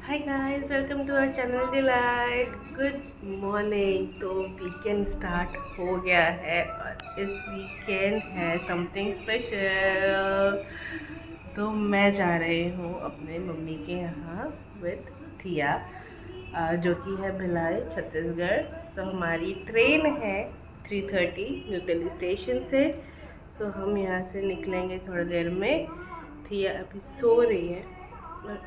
Hi guys, welcome to our channel delight. Good morning. तो weekend start हो गया है और इस वीकेंड है समथिंग स्पेशल। तो मैं जा रही हूँ अपने मम्मी के यहाँ विद थिया, जो कि है भिलाई छत्तीसगढ़। तो हमारी ट्रेन है 3:30 न्यू दिल्ली स्टेशन से। तो हम यहाँ से निकलेंगे थोड़ी देर में। थिया अभी सो रही है और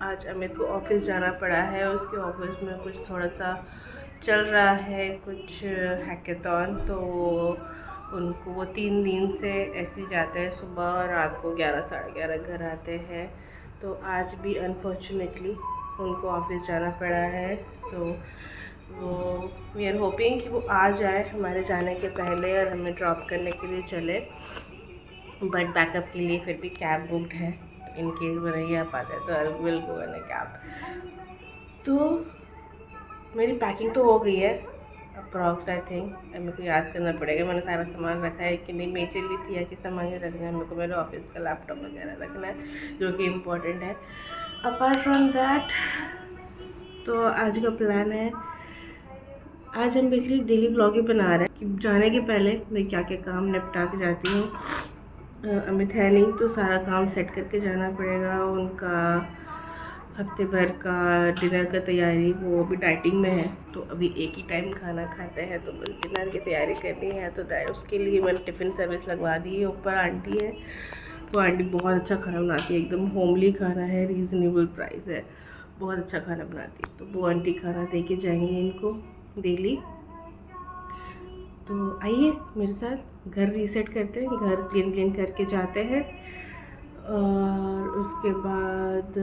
आज अमित को ऑफिस जाना पड़ा है। उसके ऑफिस में कुछ थोड़ा सा चल रहा है, कुछ हैकेथॉन। तो उनको वो 3 दिन से ऐसे ही जाते हैं, सुबह और रात को 11 साढ़े 11 घर आते हैं। तो आज भी अनफॉर्चुनेटली उनको ऑफिस जाना पड़ा है। तो वो वी आर होपिंग कि वो आ जाए हमारे जाने के पहले और हमें ड्रॉप करने के लिए चले। बट बैकअप के लिए फिर भी कैब बुकड है, इन केस वो नहीं आ पाते तो I will go in a cab. तो मेरी पैकिंग तो हो गई है अप्रॉक्स। आई थिंक मेरे को याद करना पड़ेगा मैंने सारा सामान रखा है कि नहीं। मेजरली थिया के सामान ही रखना है मेरे को, मेरे ऑफिस का लैपटॉप वगैरह रखना है जो कि इम्पोर्टेंट है। अपार्ट फ्रॉम दैट, तो आज का प्लान है, आज हम बेसिकली डेली ब्लॉग ही बना रहे हैं कि जाने के पहले मैं क्या क्या काम निपटा के जाती हूँ। अमित है नहीं तो सारा काम सेट करके जाना पड़ेगा। उनका हफ्ते भर का डिनर का तैयारी, वो अभी डाइटिंग में है तो अभी एक ही टाइम खाना खाते हैं, तो बस डिनर की तैयारी करनी है। तो उसके लिए मैंने टिफ़िन सर्विस लगवा दी है। ऊपर आंटी है, वो आंटी बहुत अच्छा खाना बनाती है, एकदम होमली खाना है, रीज़नेबल प्राइस है, बहुत अच्छा खाना बनाती है। तो वो आंटी खाना दे के जाएंगे इनको डेली। तो आइए मेरे साथ घर रीसेट करते हैं, घर क्लीन करके जाते हैं। और उसके बाद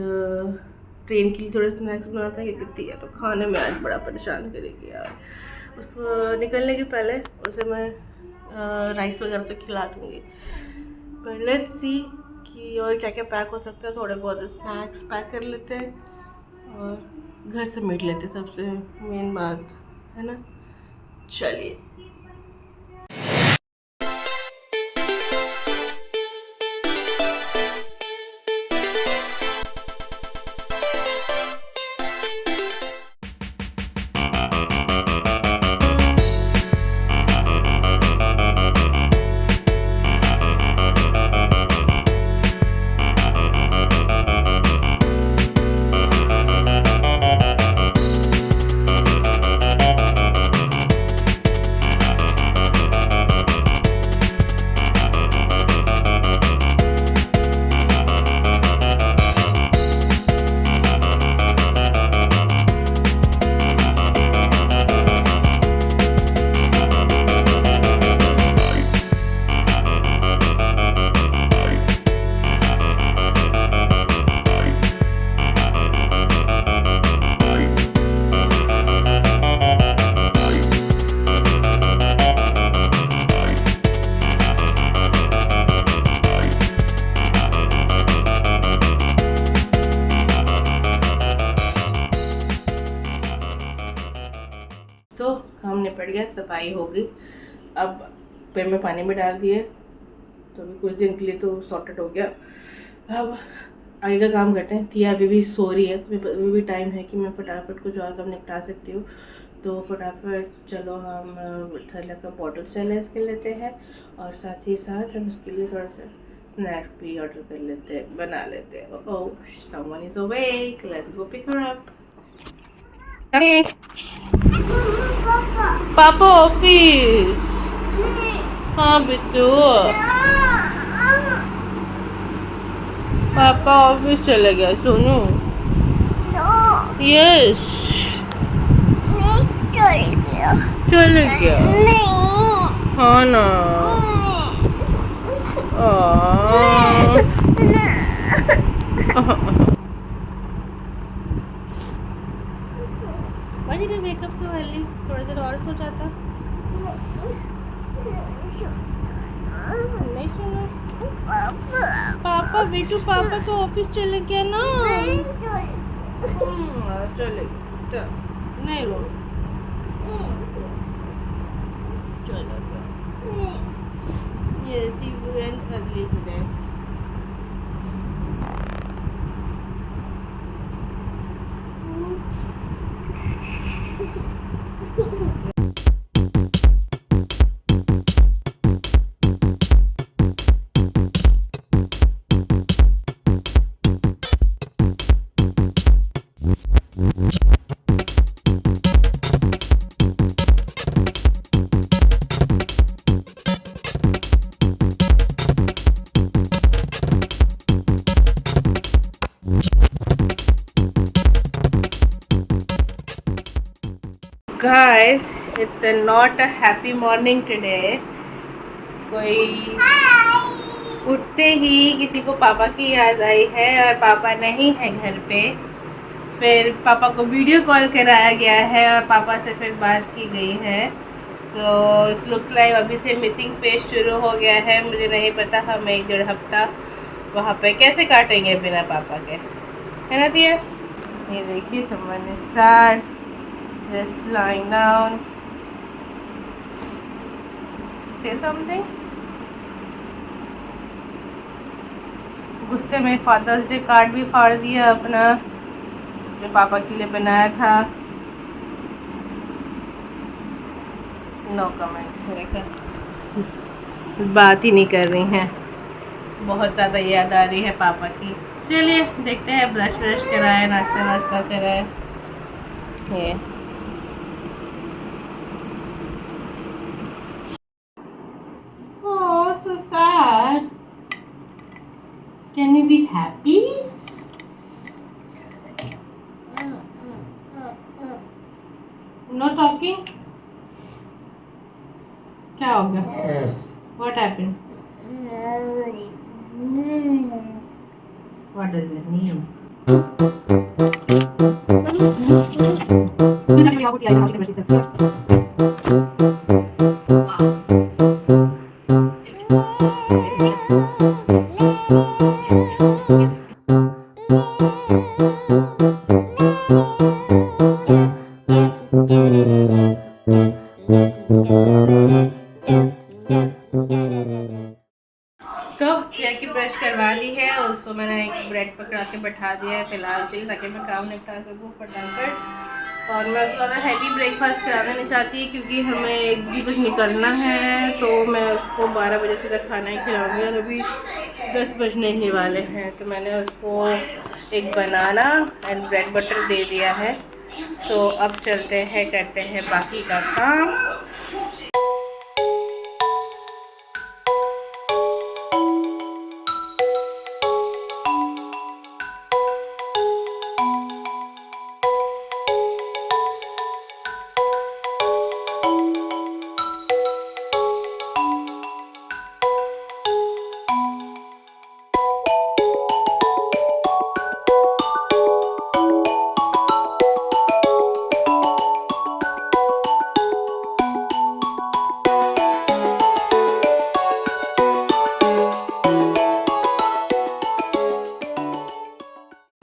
ट्रेन के लिए थोड़े स्नैक्स बनाते हैं क्योंकि या तो खाने में आज बड़ा परेशान करेगी यार। उसको निकलने के पहले उसे मैं राइस वगैरह तो खिला दूँगी। पर लेट्स सी कि और क्या क्या पैक हो सकता है। थोड़े बहुत स्नैक्स पैक कर लेते हैं और घर समेट लेते हैं, सबसे मेन बात है ना। चलिए। तो काम निपट गया, सफाई हो गई। अब पेड़ में पानी में डाल दिए तो अभी कुछ दिन के लिए तो सॉर्टेड हो गया। अब आगे का काम करते हैं। थिया अभी भी सो रही है तो अभी भी टाइम है कि मैं फटाफट कुछ और काम निपटा सकती हूँ। तो फटाफट चलो हम थैला का बॉटल स्टेलाइज कर लेते हैं और साथ ही साथ हम उसके लिए थोड़ा सा स्नैक्स भी ऑर्डर कर लेते हैं, बना लेते हैं। Oh, someone is awake, let's go pick her up. पापा ऑफिस। हाँ बिट्टू, पापा ऑफिस चले गया। सोनू यस चले गया। हाँ ना। मेकअप से पहले थोड़ी देर और सो जाता। नहीं सुना पापा, बेटू पापा तो ऑफिस चले गया ना। चले गया, नहीं रो, चलो yes he went early today। guys, it's a not a happy morning today. कोई उठते ही किसी को पापा की याद आई है और पापा नहीं है घर पे। फिर पापा को वीडियो कॉल कराया गया है और पापा से फिर बात की गई है। तो इस लुक्स लाइक अभी से मिसिंग पेज शुरू हो गया है। मुझे नहीं पता हम 1-1.5 हफ्ता वहाँ पे कैसे काटेंगे बिना पापा के, है ना दिया। ये देखिए someone is sad, just lying down. Say something. गुस्से में फादर्स डे कार्ड भी फाड़ दिया अपना, जो पापा के लिए बनाया था। नो कमेंट्स, देखा बात ही नहीं कर रही हैं। बहुत ज़्यादा याद आ रही है पापा की। चलिए देखते हैं, ब्रश व्रश कराए, नाश्ता वास्ता कराए। ये oh so sad, can you be happy? No talking, क्या हो गया? What happened? What does it mean? तो किया कि ब्रश करवा दी है और उसको मैंने एक ब्रेड पकड़ा के बैठा दिया है फिलहाल के लिए, ताकि मैं काम निपटा सकूँ फटाफट। और मैं ज़्यादा हैवी ब्रेकफास्ट कराना नहीं चाहती क्योंकि हमें 1 बजे तक निकलना है। तो मैं उसको 12 बजे से तक खाना ही खिलाऊँगी और अभी 10 बजने ही वाले हैं। तो मैंने उसको एक बनाना एंड ब्रेड बटर दे दिया है। सो अब चलते हैं, करते हैं बाकी का काम।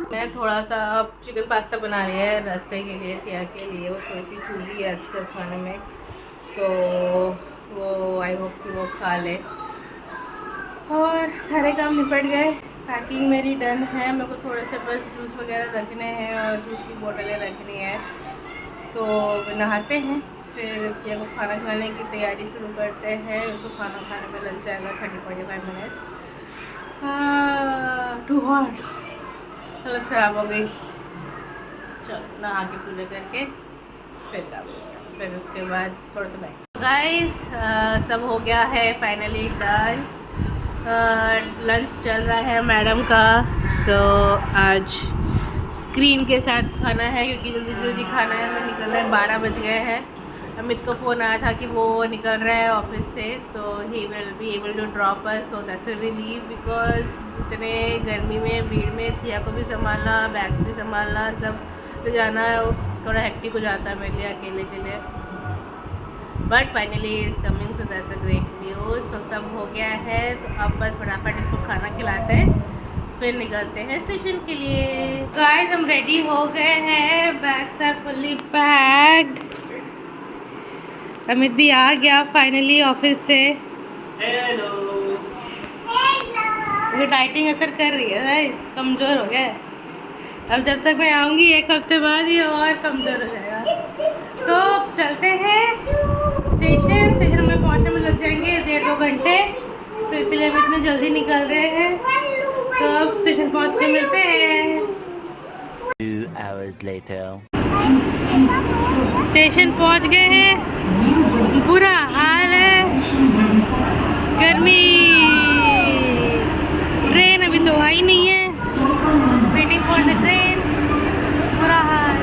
मैंने थोड़ा सा अब चिकन पास्ता बना लिया है रास्ते के लिए, तिया के लिए। वो थोड़ी सी चूजी है आजकल खाने में, तो वो आई होप कि वो खा ले। और सारे काम निपट गए, पैकिंग मेरी डन है। मेरे को थोड़े से बस जूस वगैरह रखने हैं और दूध की बोतलें रखनी है। तो नहाते हैं, फिर तिया को खाना खाने की तैयारी शुरू करते हैं। उसको खाना खाने में लग जाएगा 30-45 मिनट्स। टू हॉट, हालत ख़राब हो गई। चलो नहा के पूजा करके फिर काम, फिर उसके बाद थोड़ा सा बैठ। गाइस सब हो गया है फाइनली डन। लंच चल रहा है मैडम का। सो आज स्क्रीन के साथ खाना है क्योंकि जल्दी जल्दी खाना है। हमें निकलना है, 12 बज गए हैं। अमित को फ़ोन आया था कि वो निकल रहा है ऑफिस से, तो he will be able to drop us. So that's a relief because इतने गर्मी में भीड़ में थिया को भी संभालना, बैग भी संभालना, सब ले जाना थोड़ा हेक्टिक हो जाता है मेरे लिए अकेले के लिए। But finally is coming, so that's a great news. तो सब हो गया है, तो अब बस फटाफट इसको खाना खिलाते हैं, फिर निकलते हैं स्टेशन के लिए। गाइस हम रेडी हो गए हैं, bags are fully packed. Amit भी आ गया फाइनली ऑफिस से। हेलो। ये डाइटिंग असर कर रही है गाइस, कमज़ोर हो गया है। अब जब तक मैं आऊँगी 1 हफ्ते बाद ये और कमज़ोर हो जाएगा। तो चलते हैं स्टेशन में पहुँचने में लग जाएंगे 1.5-2 घंटे, तो इसलिए हम इतनी जल्दी निकल रहे हैं। तो अब स्टेशन पहुँच के मिलते हैं। 2 hours later. स्टेशन पहुँच गए हैं, बुरा हाल है, गर्मी। ट्रेन अभी तो आई नहीं है, वेटिंग फॉर द ट्रेन, बुरा हाल।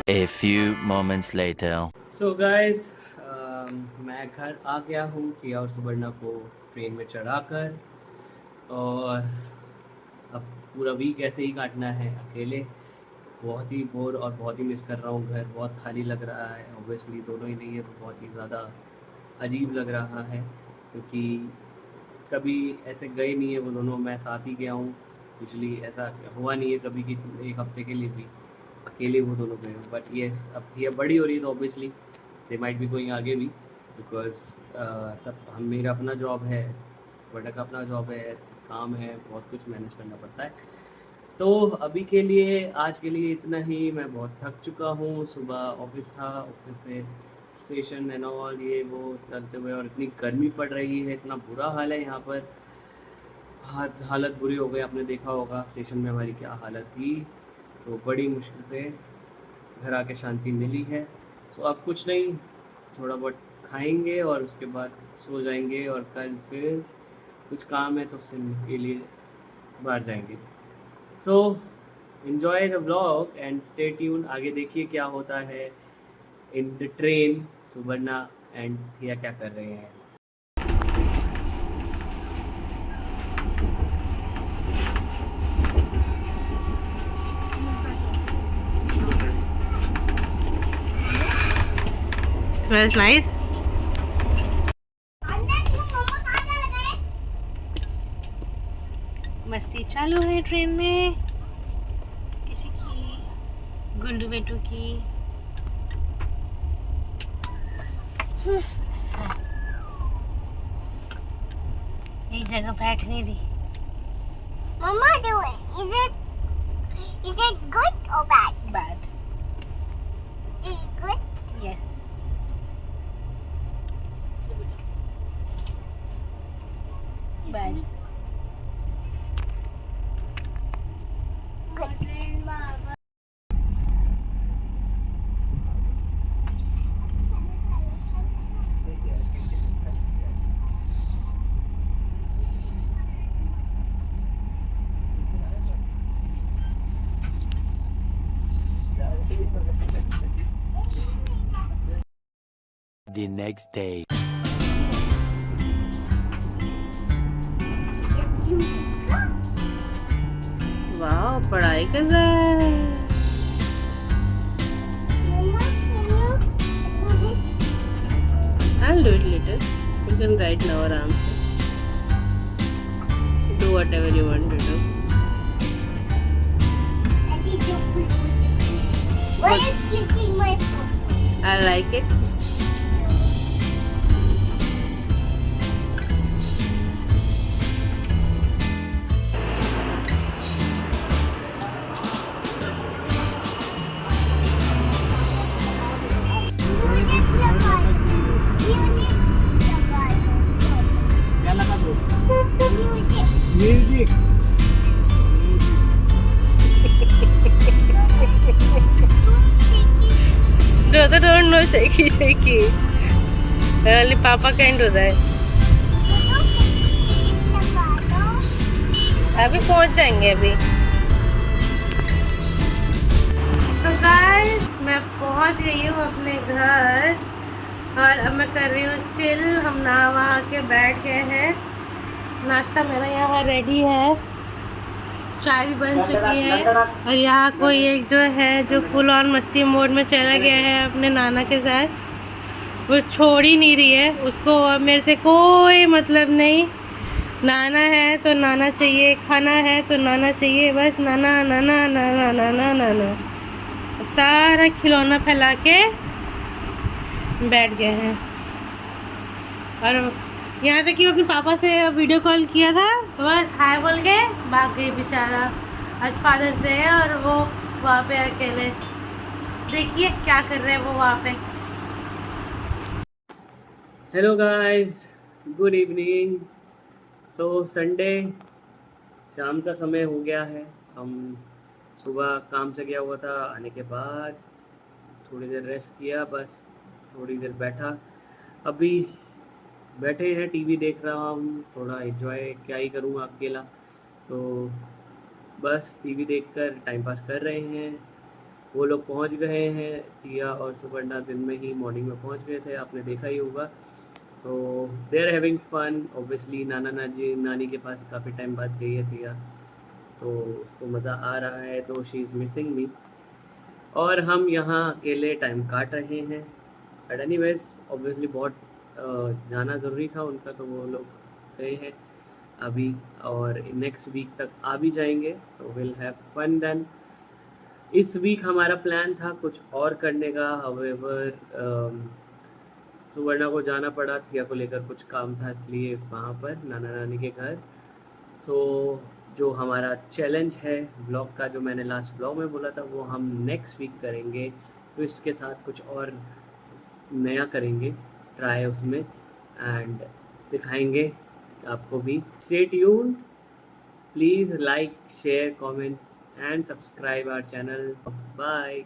A few moments later. So guys मैं घर आ गया हूँ थिया और सुवर्णा को ट्रेन में चढ़ाकर, और अब पूरा वीक ऐसे ही काटना है अकेले। बहुत ही बोर और बहुत ही मिस कर रहा हूँ घर, बहुत खाली लग रहा है। ऑब्वियसली दोनों ही नहीं है तो बहुत ही ज़्यादा अजीब लग रहा है, क्योंकि कभी ऐसे गए नहीं है वो दोनों, मैं साथ ही गया हूँ। पिछली ऐसा हुआ नहीं है कभी कि एक हफ्ते के लिए भी अकेले वो दोनों गए हूँ। बट येस, अब थिया बड़ी हो रही है तो ऑब्वियसली दे माइट भी गोइंग आगे भी, बिकॉज सब हम मेरा अपना जॉब है, बड़ा का अपना जॉब है, काम है, बहुत कुछ मैनेज करना पड़ता है। तो अभी के लिए, आज के लिए इतना ही। मैं बहुत थक चुका हूँ, सुबह ऑफिस था, ऑफिस से स्टेशन एंड ऑल ये वो चलते हुए, और इतनी गर्मी पड़ रही है, इतना बुरा हाल है यहाँ पर। हालत बुरी हो गई, आपने देखा होगा स्टेशन में हमारी क्या हालत थी। तो बड़ी मुश्किल से घर आके शांति मिली है। सो अब कुछ नहीं, थोड़ा बहुत खाएंगे और उसके बाद सो जाएंगे, और कल फिर कुछ काम है तो उससे के लिए बाहर जाएंगे। So enjoy the vlog and stay tune. आगे देखिए क्या होता है in the train. Suvarna and थिया क्या कर रहे हैं। Smells nice. मस्ती चालू है ट्रेन में, किसी की, गुंडू बेटू की। एक जगह बैठ नहीं रही। Mama, do it. Is it good or bad? Bad. Is it good? Yes. Bad. Good. The next day. वाह, पढ़ाई कर रहा है। Mama, can you do this? I'll do it later. You can write now आराम से. Do whatever you want to do. Daddy, don't put it. Why are you kissing my phone? I like it. Music. Brother don't know shaky. Only Papa can do that. अभी पहुंच जाएंगे अभी। तो guys, मैं पहुंच गई हूँ अपने घर। और अब मैं कर रही हूँ चिल। हम नहा वहा के बैठ गए हैं। नाश्ता मेरा यहाँ रेडी है, चाय भी बन चुकी है। और यहाँ कोई एक जो है जो फुल ऑन मस्ती मोड में चला गया है अपने नाना के साथ, वो छोड़ ही नहीं रही है। उसको अब मेरे से कोई मतलब नहीं। नाना है तो नाना चाहिए, खाना है तो नाना चाहिए, बस नाना नाना नाना नाना नाना। अब सारा खिलौना फैला के बैठ गए हैं। और यहाँ तक कि वो अपने पापा से वीडियो कॉल किया था तो बस हाय बोल के भाग गई बेचारा। आज फादर्स डे है और वो वहाँ पे अकेले, देखिए क्या कर रहे हैं वो वहाँ पे। Hello guys, good evening. So Sunday शाम का समय हो गया है। हम सुबह काम से गया हुआ था, आने के बाद थोड़ी देर रेस्ट किया, बस थोड़ी देर बैठा। अभी बैठे हैं, टीवी देख रहा हूँ, थोड़ा एंजॉय क्या ही करूँ अकेला, तो बस टीवी देखकर टाइम पास कर रहे हैं। वो लोग पहुँच गए हैं, तिया और सुपर्णा दिन में ही मॉर्निंग में पहुँच गए थे, आपने देखा ही होगा। So they are having fun obviously. नानी के पास काफ़ी टाइम बाद गई है तिया, तो उसको मज़ा आ रहा है, तो शी इज़ मिसिंग मी। और हम यहाँ अकेले टाइम काट रहे हैं। बट एनीवेज ऑब्वियसली बहुत जाना ज़रूरी था उनका, तो वो लोग गए हैं अभी, और नेक्स्ट वीक तक आ भी जाएंगे, तो विल हैव फन देन। इस वीक हमारा प्लान था कुछ और करने का, हाउएवर सुवर्णा को जाना पड़ा, थिया को लेकर कुछ काम था, इसलिए वहाँ पर नाना नानी के घर। सो जो हमारा चैलेंज है ब्लॉग का, जो मैंने लास्ट ब्लॉग में बोला था, वो हम नेक्स्ट वीक करेंगे। तो इसके साथ कुछ और नया करेंगे ट्राई उसमें, एंड दिखाएंगे आपको भी। Stay tuned, please like share comments and subscribe our channel. Bye.